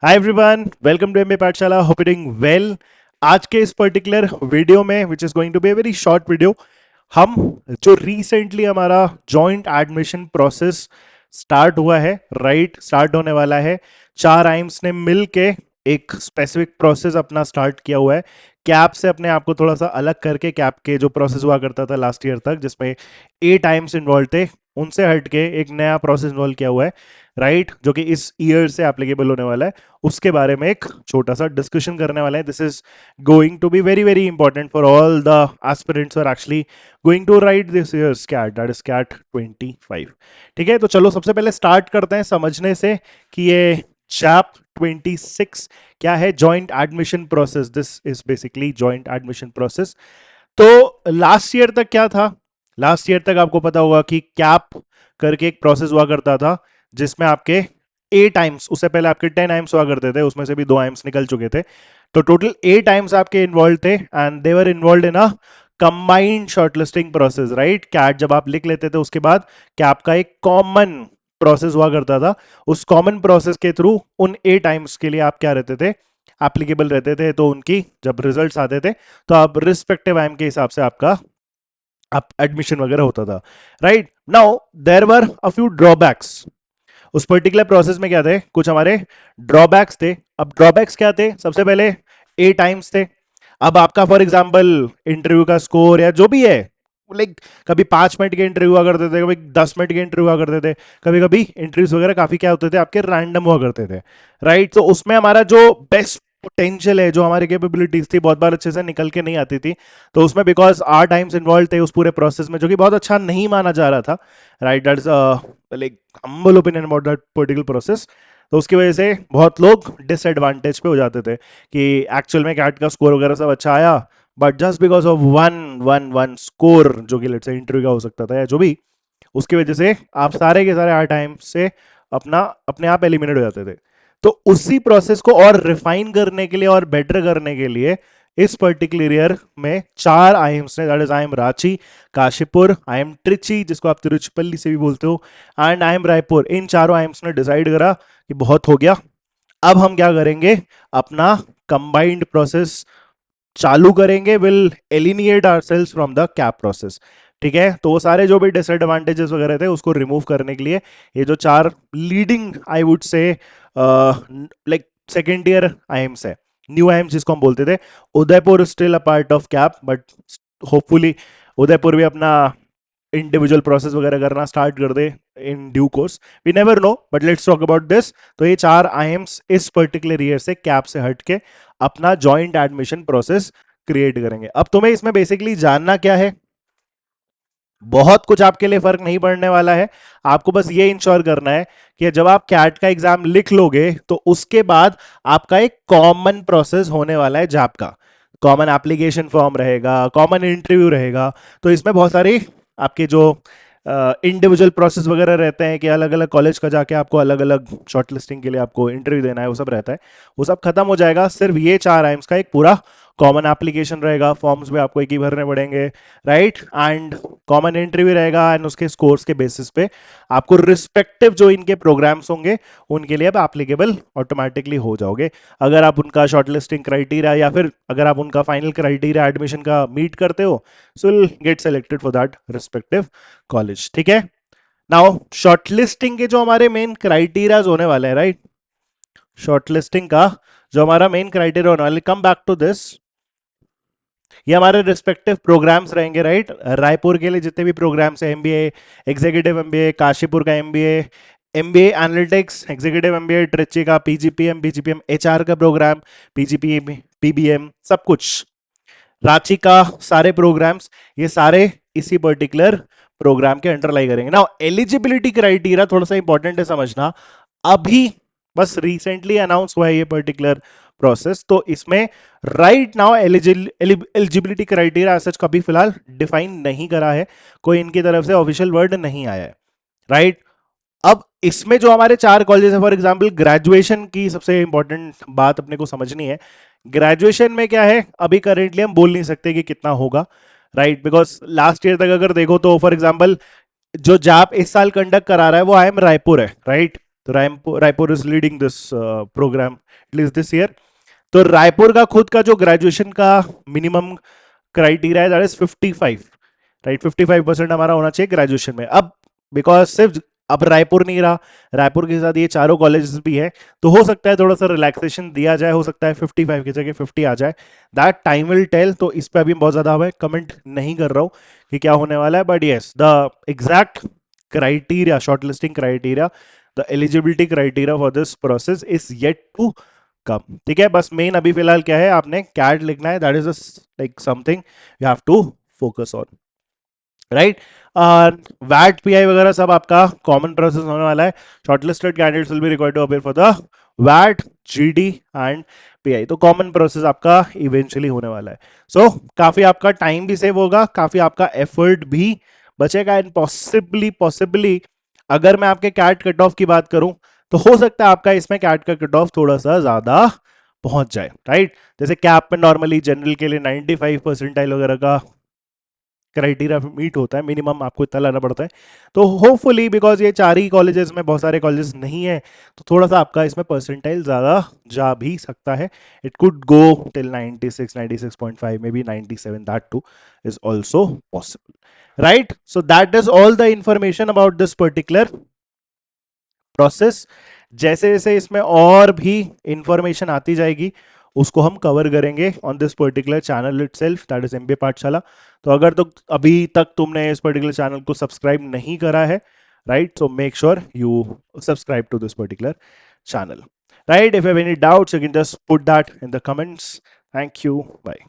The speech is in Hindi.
Hi everyone, welcome to MBA Pathshala. Hope you doing well. आज के इस पर्टिकुलर वीडियो में, which is going to be a very short video, हम जो रिसेंटली हमारा जॉइंट एडमिशन प्रोसेस स्टार्ट हुआ है, राइट, स्टार्ट होने वाला है। चार आइम्स ने मिल के एक स्पेसिफिक प्रोसेस अपना स्टार्ट किया हुआ है। कैप से अपने आप को थोड़ा सा अलग करके, कैप के जो प्रोसेस हुआ करता था लास्ट ईयर तक, जिसमें 8 आइम्स इन्वॉल्व थे, उनसे हटके एक नया प्रोसेस इन्वॉल्व किया हुआ है, राइट, जो कि इस ईयर से एप्लीकेबल होने वाला है। उसके बारे में एक छोटा सा डिस्कशन करने वाले हैं। This is going to be very very important for all the aspirants are actually going to write this year's CAT, that is CAT 25। ठीक है, तो चलो सबसे पहले स्टार्ट करते हैं समझने से कि ये चैप 26 क्या है। Joint admission process, this is basically joint admission process. तो लास्ट ईयर तक क्या था? लास्ट ईयर तक आपको पता होगा कि कैप करके एक प्रोसेस हुआ करता था, जिसमें आपके 8 आइम्स, उससे पहले आपके 10 आइम्स हुआ करते थे, उसमें से भी 2 आइम्स निकल चुके थे। तो टोटल 8 आइम्स आपके इन्वॉल्व थे and they were involve in a combined shortlisting process, right. CAT जब आप लिख लेते थे, उसके बाद कैप का एक कॉमन प्रोसेस हुआ करता था। उस कॉमन प्रोसेस के थ्रू उन 8 आइम्स के लिए आप क्या रहते थे, एप्लीकेबल रहते थे। तो उनकी जब रिजल्ट्स आते थे, तो आप रिस्पेक्टिव आइम के हिसाब से आपका आप एडमिशन वगैरह होता था, right. Now there were a few drawbacks. उस पर्टिकुलर प्रोसेस में क्या थे, कुछ हमारे ड्रॉबैक्स थे। अब ड्रॉबैक्स क्या थे? सबसे पहले 8 आइम्स थे। अब आपका फॉर एग्जाम्पल इंटरव्यू का स्कोर या जो भी है, लाइक कभी 5 मिनट के इंटरव्यू हुआ करते थे, कभी 10 मिनट के इंटरव्यू हुआ करते थे, कभी कभी इंटरव्यूज वगैरह काफी क्या होते थे, आपके रैंडम हुआ करते थे, राइट। तो उसमें हमारा जो बेस्ट पोटेंशियल है, जो हमारी कैपेबिलिटीज थी, बहुत बार अच्छे से निकल के नहीं आती थी। तो उसमें बिकॉज 8 टाइम्स इन्वॉल्व थे उस पूरे प्रोसेस में, जो कि बहुत अच्छा नहीं माना जा रहा था, right. That's like humble opinion about that particular process. तो उसकी वजह से बहुत लोग डिसएडवांटेज पे हो जाते थे कि एक्चुअल में कैट का स्कोर वगैरह सब अच्छा आया, but just because of one one one score, जो कि लेट्स से इंटरव्यू का हो सकता था या जो भी, उसकी वजह से आप सारे के सारे 8 टाइम से अपना अपने आप एलिमिनेट हो जाते थे। तो उसी प्रोसेस को और रिफाइन करने के लिए और बेटर करने के लिए इस पर्टिकुलर ईयर में 4 आइम्स ने, that is I am Ranchi, Kashipur, I am Trichy, जिसको आप तिरुचिपल्ली से भी बोलते हो, एंड आई एम रायपुर, इन चारों आइम्स ने डिसाइड करा कि बहुत हो गया, अब हम क्या करेंगे, अपना कंबाइंड प्रोसेस चालू करेंगे, will eliminate ourselves from the CAP process. ठीक है, तो वो सारे जो भी डिसएडवांटेजेस वगैरह थे, उसको रिमूव करने के लिए ये जो चार leading, I would say like second year IIMs है, न्यू आईएम्स जिसको हम बोलते थे। Udaipur still a part of CAP, but hopefully Udaipur भी अपना इंडिविजुअल प्रोसेस वगैरह करना स्टार्ट कर दे in due course, we never know, but let's talk about this. तो ये 4 आईएम्स इस पर्टिकुलर ईयर से कैप से हट के अपना जॉइंट एडमिशन प्रोसेस क्रिएट करेंगे। अब तुम्हें इसमें बेसिकली जानना क्या है, बहुत कुछ आपके लिए फर्क नहीं पड़ने वाला है। आपको बस ये इंश्योर करना है कि जब आप कैट का एग्जाम लिख लोगे, तो उसके बाद आपका एक कॉमन प्रोसेस होने वाला है जैप का। कॉमन एप्लीकेशन फॉर्म रहेगा, कॉमन इंटरव्यू रहेगा। तो इसमें बहुत सारी आपके जो इंडिविजुअल प्रोसेस वगैरह रहते हैं कि अलग अलग कॉलेज का जाके आपको अलग अलग शॉर्टलिस्टिंग के लिए आपको इंटरव्यू देना है, वो सब रहता है, वो सब खत्म हो जाएगा। सिर्फ ये 4 आइम्स का एक पूरा कॉमन एप्लीकेशन रहेगा, फॉर्म्स भी आपको एक ही भरने पड़ेंगे, राइट, एंड कॉमन इंटरव्यू रहेगा, एंड उसके स्कोर्स के बेसिस पे आपको रिस्पेक्टिव जो इनके प्रोग्राम्स होंगे, उनके लिए आप एप्लीकेबल ऑटोमेटिकली हो जाओगे। अगर आप उनका शॉर्टलिस्टिंग क्राइटेरिया या फिर अगर आप उनका फाइनल क्राइटेरिया एडमिशन का मीट करते हो, so will get selected for that respective college. ठीक है, नाउ शॉर्टलिस्टिंग के जो हमारे मेन क्राइटेरियाज होने वाले हैं, राइट, शॉर्टलिस्टिंग का जो हमारा मेन क्राइटेरिया होने वाले, कम बैक टू दिस, ये हमारे रिस्पेक्टिव प्रोग्राम्स रहेंगे, राइट। रायपुर के लिए जितने भी प्रोग्राम्स है, एमबीए एग्जीक्यूटिव एमबीए, काशीपुर का MBA, MBA analytics, executive MBA Trichy का, पीजीपीएम, बीजीपीएम एचआर का प्रोग्राम, पीजीपीएम, पीबीएम, सब कुछ, रांची का सारे प्रोग्राम्स, ये सारे इसी पर्टिकुलर प्रोग्राम के अंडर लाई करेंगे। ना एलिजिबिलिटी क्राइटेरिया थोड़ा सा इंपॉर्टेंट है समझना, अभी बस रिसेंटली अनाउंस हुआ है ये पर्टिकुलर प्रोसेस। तो इसमें राइट नाउ एलिजिबिलिटी क्राइटेरिया सच कभी फिलहाल डिफाइन नहीं करा है, कोई इनकी तरफ से ऑफिशियल वर्ड नहीं आया है, राइट। अब इसमें जो हमारे 4 कॉलेज है, फॉर एग्जांपल ग्रेजुएशन की सबसे इंपॉर्टेंट बात अपने को समझनी है। ग्रेजुएशन में क्या है, अभी करेंटली हम बोल नहीं सकते कि कितना होगा, राइट, बिकॉज लास्ट ईयर तक अगर देखो तो फॉर एग्जांपल जो जैप इस साल कंडक्ट करा रहा है वो आई एम रायपुर है, राइट। तो Raipur is leading this programme at least this year. तो रायपुर का खुद का जो ग्रेजुएशन का मिनिमम क्राइटेरिया है दैट इज 55, राइट। 55% हमारा होना चाहिए ग्रेजुएशन में। अब बिकॉज सिर्फ अब रायपुर नहीं रहा, रायपुर के साथ ये चारों कॉलेजेस भी है, तो हो सकता है थोड़ा सा रिलैक्सेशन दिया जाए, हो सकता है 55 की जगह 50 आ जाए। That time will tell. तो इस पे अभी बहुत ज्यादा मैं कमेंट नहीं कर रहा हूँ कि क्या होने वाला है, but yes the exact criteria, shortlisting criteria, the eligibility criteria for this process is yet to come. ठीक है, बस मेन अभी फिलहाल क्या है, आपने कैट लिखना है, that is like something you have to focus on, right. वैट पीआई वगैरह सब आपका कॉमन प्रोसेस होने वाला है। Shortlisted candidates will be required to appear for the वैट, जीडी एंड पीआई। तो कॉमन प्रोसेस आपका इवेंचुअली होने वाला है। सो काफी आपका टाइम भी सेव होगा, काफी आपका एफर्ट भी बचेगा, एंड पॉसिबली अगर मैं आपके कैट कट ऑफ की बात करूं तो हो सकता है आपका इसमें कैट का कट ऑफ थोड़ा सा ज्यादा पहुंच जाए, राइट। जैसे कैप में नॉर्मली जनरल के लिए 95 परसेंटाइल वगैरह का क्राइटेरिया मीट होता है, मिनिमम आपको इतना लाना पड़ता है। तो होपफुली बिकॉज ये चार ही कॉलेजेस में, बहुत सारे कॉलेजेस नहीं है, तो थोड़ा सा आपका इसमें परसेंटाइल ज़्यादा जा भी सकता है। It could go till 96, 96.5, may be 97, that two is also possible, right. So that is all the information about this particular process. जैसे जैसे इसमें और भी इंफॉर्मेशन आती जाएगी उसको हम कवर करेंगे on this particular channel itself, that is MBA पाठशाला। तो अगर तो अभी तक तुमने इस पर्टिकुलर चैनल को सब्सक्राइब नहीं करा है, right, so make sure you subscribe to this particular channel, right? If you have any doubts you can just put that in the comments. Thank you, bye.